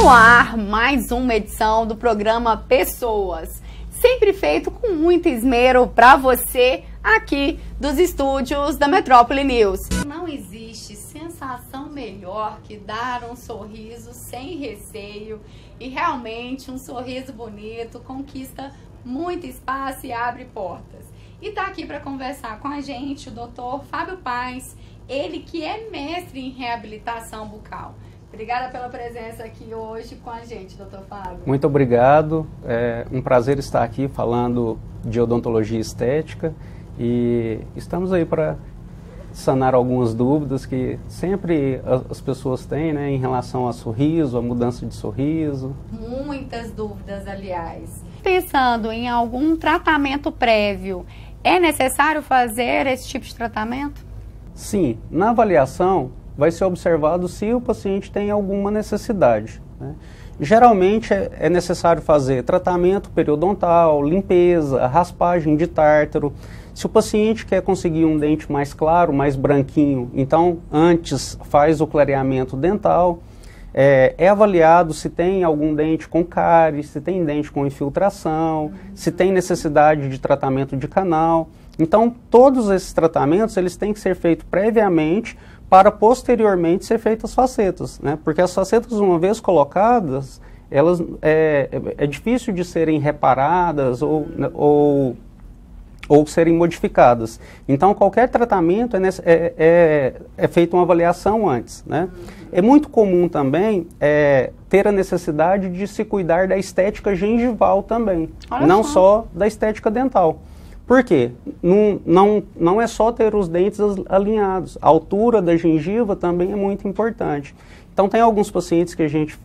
No ar, mais uma edição do programa Pessoas, sempre feito com muito esmero para você aqui dos estúdios da Metrópole News. Não existe sensação melhor que dar um sorriso sem receio e realmente um sorriso bonito conquista muito espaço e abre portas. E tá aqui para conversar com a gente o Dr. Fábio Paes, ele que é mestre em reabilitação bucal. Obrigada pela presença aqui hoje com a gente, doutor Fábio. Muito obrigado. É um prazer estar aqui falando de odontologia estética e estamos aí para sanar algumas dúvidas que sempre as pessoas têm, né, em relação a sorriso, a mudança de sorriso. Muitas dúvidas, aliás. Pensando em algum tratamento prévio, é necessário fazer esse tipo de tratamento? Sim, na avaliação vai ser observado se o paciente tem alguma necessidade, né? Geralmente é necessário fazer tratamento periodontal, limpeza, raspagem de tártaro. Se o paciente quer conseguir um dente mais claro, mais branquinho, então antes faz o clareamento dental. É avaliado se tem algum dente com cárie, se tem dente com infiltração, se tem necessidade de tratamento de canal. Então todos esses tratamentos eles têm que ser feitos previamente para posteriormente ser feitas as facetas, né? Porque as facetas, uma vez colocadas, elas é difícil de serem reparadas ou serem modificadas. Então, qualquer tratamento é feita uma avaliação antes, né? É muito comum também ter a necessidade de se cuidar da estética gengival também, não só da estética dental. Por quê? Não é só ter os dentes alinhados. A altura da gengiva também é muito importante. Então, tem alguns pacientes que a gente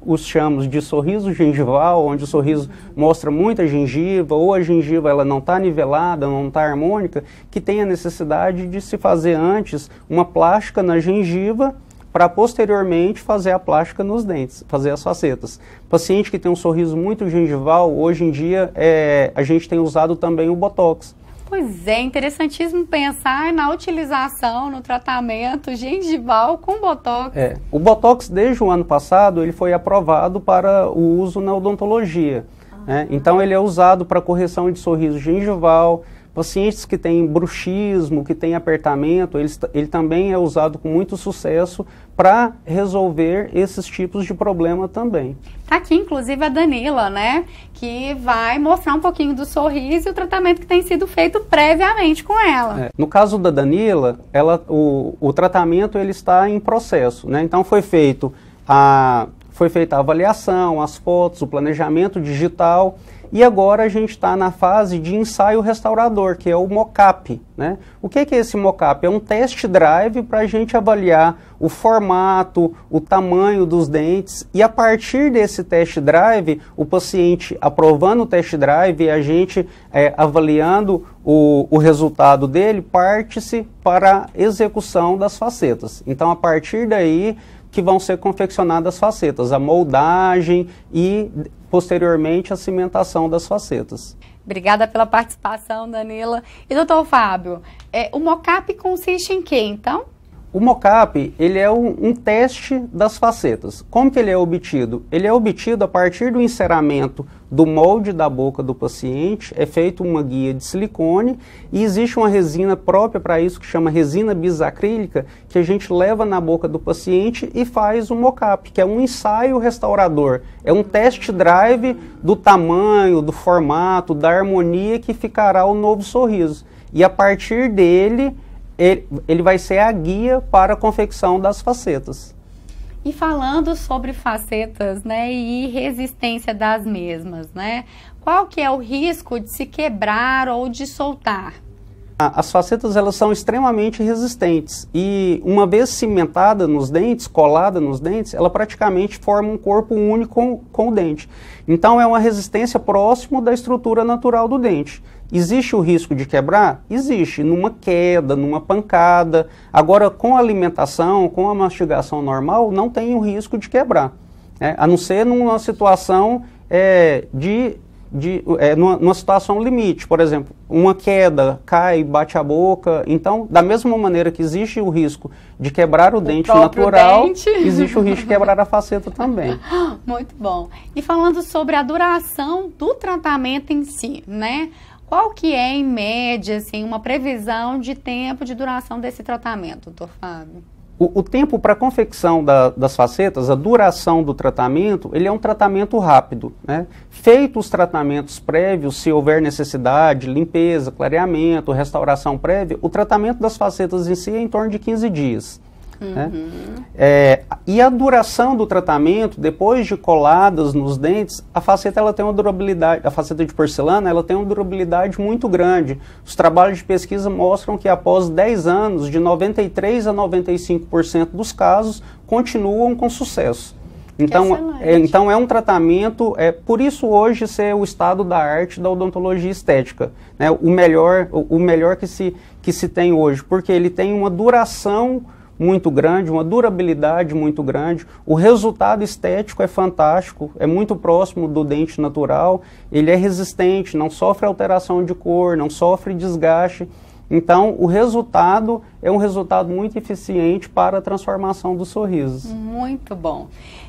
os chamamos de sorriso gengival, onde o sorriso mostra muita gengiva, ou a gengiva ela não está nivelada, não está harmônica, que tem a necessidade de se fazer antes uma plástica na gengiva, para posteriormente fazer a plástica nos dentes, fazer as facetas. Paciente que tem um sorriso muito gengival, hoje em dia a gente tem usado também o Botox. Pois é, interessantíssimo pensar na utilização, no tratamento gengival com Botox. O Botox, desde o ano passado, ele foi aprovado para o uso na odontologia. Né? Então ele é usado para correção de sorriso gengival. Pacientes que têm bruxismo, que têm apertamento, ele também é usado com muito sucesso para resolver esses tipos de problema também. Tá aqui, inclusive, a Danila, né, que vai mostrar um pouquinho do sorriso e o tratamento que tem sido feito previamente com ela. No caso da Danila, o tratamento ele está em processo, né? Então foi feita a avaliação, as fotos, o planejamento digital. E agora a gente está na fase de ensaio restaurador, que é o mock-up, né? O que é esse mock-up? É um test drive para a gente avaliar o formato, o tamanho dos dentes, e a partir desse test drive, o paciente aprovando o test drive e a gente avaliando o resultado dele, parte-se para a execução das facetas. Então, a partir daí que vão ser confeccionadas as facetas, a moldagem e posteriormente a cimentação das facetas. Obrigada pela participação, Danila. E doutor Fábio, o mock-up consiste em quê, então? O mock-up, ele é um teste das facetas. Como que ele é obtido? Ele é obtido a partir do enceramento do molde da boca do paciente, é feita uma guia de silicone e existe uma resina própria para isso que chama resina bisacrílica, que a gente leva na boca do paciente e faz um mock-up, que é um ensaio restaurador. É um test drive do tamanho, do formato, da harmonia que ficará o novo sorriso. E a partir dele, ele vai ser a guia para a confecção das facetas. E falando sobre facetas, né, e resistência das mesmas, né, qual que é o risco de se quebrar ou de soltar? As facetas elas são extremamente resistentes e uma vez cimentada nos dentes, colada nos dentes, ela praticamente forma um corpo único com o dente. Então é uma resistência próximo da estrutura natural do dente. Existe o risco de quebrar? Existe, numa queda, numa pancada. Agora, com a alimentação, com a mastigação normal, não tem o risco de quebrar. A não ser numa situação numa situação limite. Por exemplo, uma queda, cai, bate a boca. Então, da mesma maneira que existe o risco de quebrar o dente natural, existe o risco de quebrar a faceta também. Muito bom. E falando sobre a duração do tratamento em si, né? Qual que é, em média, assim, uma previsão de tempo de duração desse tratamento, doutor Fábio? O tempo para confecção das facetas, a duração do tratamento, ele é um tratamento rápido, né? Feitos os tratamentos prévios, se houver necessidade, limpeza, clareamento, restauração prévia, o tratamento das facetas em si é em torno de 15 dias. Né? E a duração do tratamento, depois de coladas nos dentes, a faceta ela tem uma durabilidade, a faceta de porcelana ela tem uma durabilidade muito grande. Os trabalhos de pesquisa mostram que após 10 anos, de 93% a 95% dos casos, continuam com sucesso. Então é um tratamento, por isso hoje ser o estado da arte da odontologia estética, né? O melhor que se tem hoje, porque ele tem uma duração muito grande, uma durabilidade muito grande, o resultado estético é fantástico, é muito próximo do dente natural, ele é resistente, não sofre alteração de cor, não sofre desgaste, então o resultado é um resultado muito eficiente para a transformação dos sorrisos. Muito bom.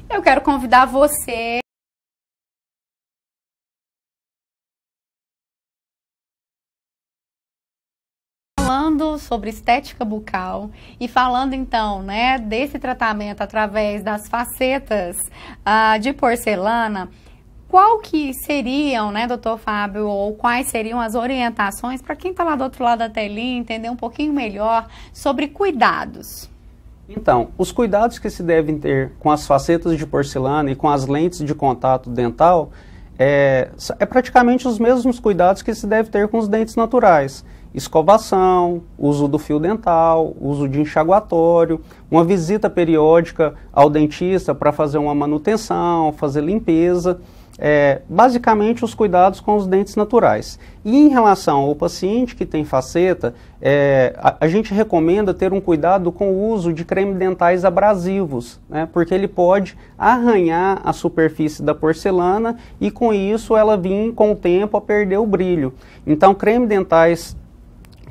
Eu quero convidar você falando sobre estética bucal e falando então, né, desse tratamento através das facetas de porcelana, qual que seriam, né, doutor Fábio, ou quais seriam as orientações para quem está lá do outro lado da telinha entender um pouquinho melhor sobre cuidados? Então, os cuidados que se devem ter com as facetas de porcelana e com as lentes de contato dental é praticamente os mesmos cuidados que se deve ter com os dentes naturais. Escovação, uso do fio dental, uso de enxaguatório, uma visita periódica ao dentista para fazer uma manutenção, fazer limpeza. Basicamente os cuidados com os dentes naturais. E em relação ao paciente que tem faceta, a gente recomenda ter um cuidado com o uso de creme dentais abrasivos, né, porque ele pode arranhar a superfície da porcelana e com isso ela vir com o tempo a perder o brilho. Então creme dentais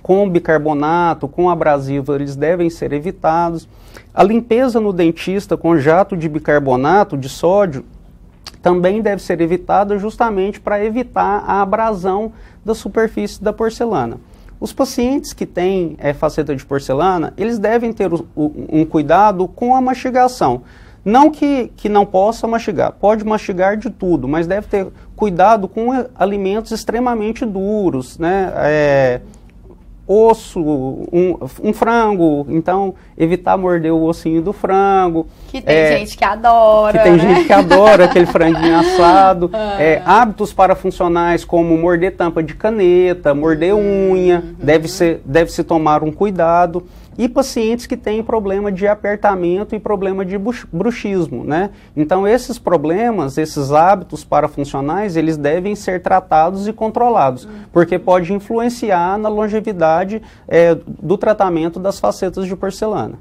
com bicarbonato, com abrasivo, eles devem ser evitados. A limpeza no dentista com jato de bicarbonato de sódio também deve ser evitada justamente para evitar a abrasão da superfície da porcelana. Os pacientes que têm faceta de porcelana, eles devem ter um cuidado com a mastigação. Não que não possa mastigar, pode mastigar de tudo, mas deve ter cuidado com alimentos extremamente duros, né? Osso, um frango, então evitar morder o ossinho do frango. Que tem gente que adora, que tem gente que adora aquele franguinho assado. Hábitos parafuncionais como morder tampa de caneta, morder unha, deve-se tomar um cuidado. E pacientes que têm problema de apertamento e problema de bruxismo, né? Então esses problemas, esses hábitos parafuncionais, eles devem ser tratados e controlados, porque pode influenciar na longevidade do tratamento das facetas de porcelana.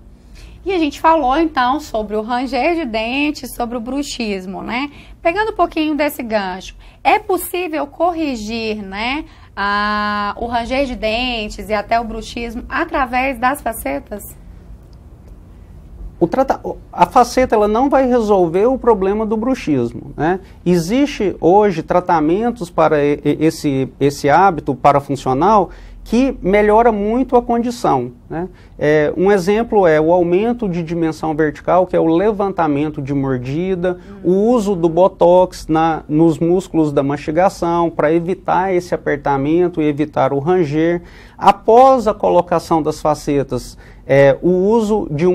E a gente falou então sobre o ranger de dentes, sobre o bruxismo, né? Pegando um pouquinho desse gancho, é possível corrigir, né, o ranger de dentes e até o bruxismo através das facetas? A faceta ela não vai resolver o problema do bruxismo, né? Existe hoje tratamentos para esse hábito parafuncional que melhora muito a condição, né? Um exemplo é o aumento de dimensão vertical, que é o levantamento de mordida, o uso do botox nos músculos da mastigação para evitar esse apertamento e evitar o ranger. Após a colocação das facetas, o uso de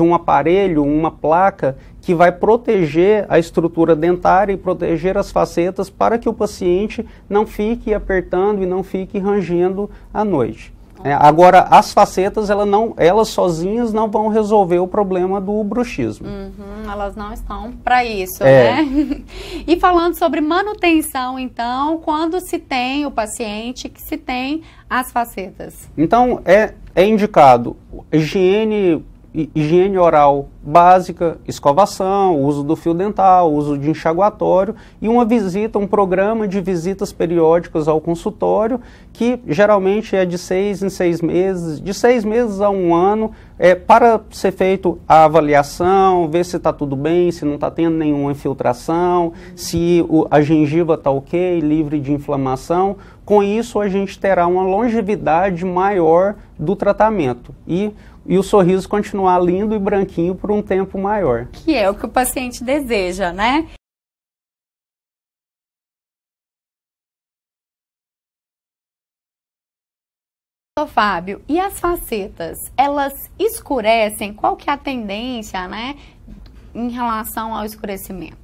um aparelho, uma placa que vai proteger a estrutura dentária e proteger as facetas para que o paciente não fique apertando e não fique rangendo à noite. Agora, as facetas, elas sozinhas não vão resolver o problema do bruxismo. Elas não estão para isso, né? E falando sobre manutenção, então, quando se tem o paciente que se tem as facetas? Então, é indicado higiene higiene oral básica, escovação, uso do fio dental, uso de enxaguatório e uma visita, um programa de visitas periódicas ao consultório, que geralmente é de 6 em 6 meses, de 6 meses a 1 ano, para ser feito a avaliação, ver se está tudo bem, se não está tendo nenhuma infiltração, se a gengiva está ok, livre de inflamação. Com isso, a gente terá uma longevidade maior do tratamento e o sorriso continuar lindo e branquinho por um tempo maior. Que é o que o paciente deseja, né? Fábio, e as facetas, elas escurecem? Qual que é a tendência, né, em relação ao escurecimento?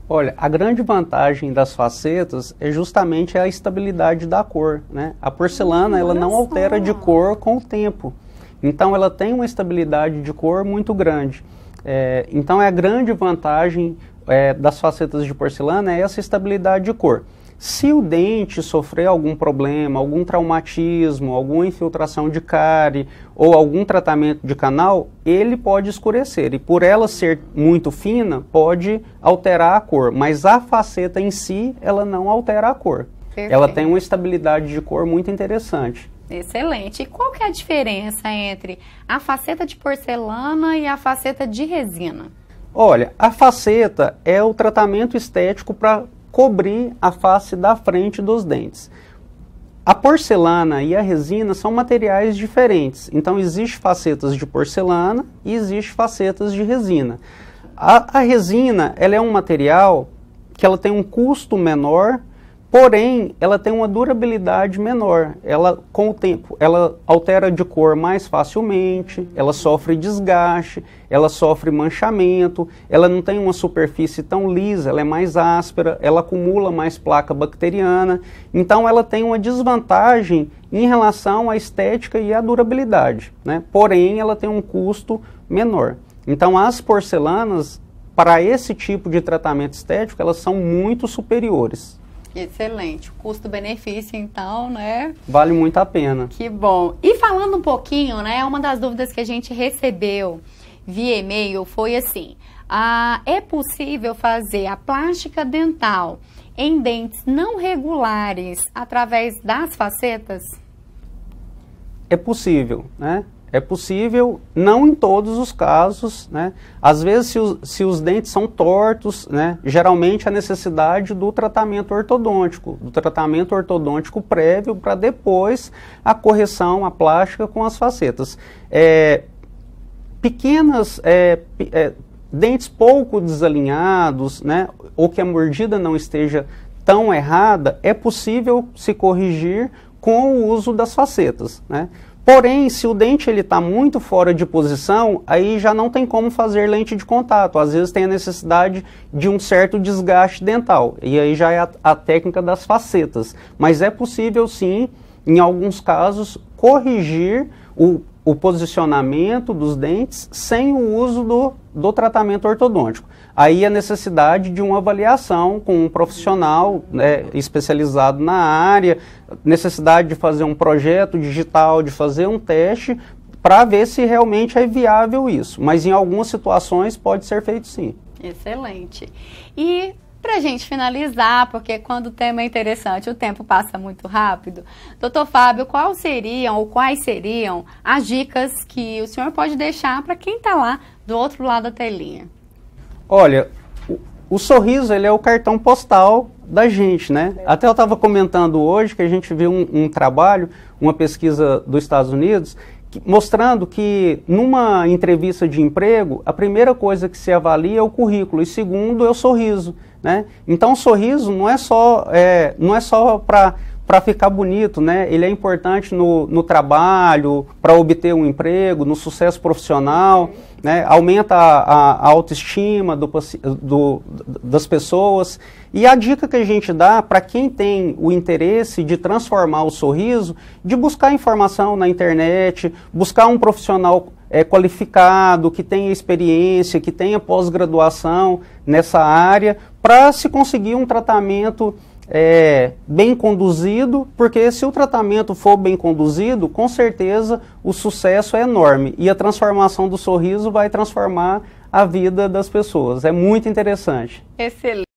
Olha, a grande vantagem das facetas é justamente a estabilidade da cor, né? A porcelana, ela não altera de cor com o tempo. Então, ela tem uma estabilidade de cor muito grande. Então, a grande vantagem das facetas de porcelana é essa estabilidade de cor. Se o dente sofrer algum problema, algum traumatismo, alguma infiltração de cárie ou algum tratamento de canal, ele pode escurecer. E por ela ser muito fina, pode alterar a cor. Mas a faceta em si, ela não altera a cor. Perfeito. Ela tem uma estabilidade de cor muito interessante. Excelente. E qual que é a diferença entre a faceta de porcelana e a faceta de resina? Olha, a faceta é o tratamento estético para cobrir a face da frente dos dentes. A porcelana e a resina são materiais diferentes. Então, existe facetas de porcelana e existe facetas de resina. A resina, ela é um material que ela tem um custo menor, porém, ela tem uma durabilidade menor. Ela, com o tempo, ela altera de cor mais facilmente, ela sofre desgaste, ela sofre manchamento, ela não tem uma superfície tão lisa, ela é mais áspera, ela acumula mais placa bacteriana. Então, ela tem uma desvantagem em relação à estética e à durabilidade, né? Porém, ela tem um custo menor. Então, as porcelanas, para esse tipo de tratamento estético, elas são muito superiores. Excelente. O custo-benefício, então, né? Vale muito a pena. Que bom. E falando um pouquinho, né? Uma das dúvidas que a gente recebeu via e-mail foi assim: é possível fazer a plástica dental em dentes não regulares através das facetas? É possível, né? É possível, não em todos os casos, né? Às vezes, se os dentes são tortos, né? Geralmente a necessidade do tratamento ortodôntico prévio para depois a correção, a plástica com as facetas. Dentes pouco desalinhados, né? Ou que a mordida não esteja tão errada, é possível se corrigir com o uso das facetas, né? Porém, se o dente está muito fora de posição, aí já não tem como fazer lente de contato. Às vezes tem a necessidade de um certo desgaste dental. E aí já é a técnica das facetas. Mas é possível, sim, em alguns casos, corrigir o posicionamento dos dentes sem o uso do tratamento ortodôntico. Aí a necessidade de uma avaliação com um profissional, né, especializado na área, necessidade de fazer um projeto digital, de fazer um teste para ver se realmente é viável isso. Mas em algumas situações pode ser feito sim. Excelente. E para a gente finalizar, porque quando o tema é interessante, o tempo passa muito rápido. Doutor Fábio, quais seriam as dicas que o senhor pode deixar para quem está lá do outro lado da telinha? Olha, o sorriso, ele é o cartão postal da gente, né? Até eu estava comentando hoje que a gente viu um trabalho, uma pesquisa dos Estados Unidos, mostrando que numa entrevista de emprego, a primeira coisa que se avalia é o currículo e segundo é o sorriso, né? Então o sorriso não é só para ficar bonito, né? Ele é importante no trabalho, para obter um emprego, no sucesso profissional, né? Aumenta a autoestima das pessoas. E a dica que a gente dá para quem tem o interesse de transformar o sorriso, de buscar informação na internet, buscar um profissional qualificado, que tenha experiência, que tenha pós-graduação nessa área, para se conseguir um tratamento bem conduzido, porque se o tratamento for bem conduzido, com certeza o sucesso é enorme e a transformação do sorriso vai transformar a vida das pessoas. É muito interessante. Excelente.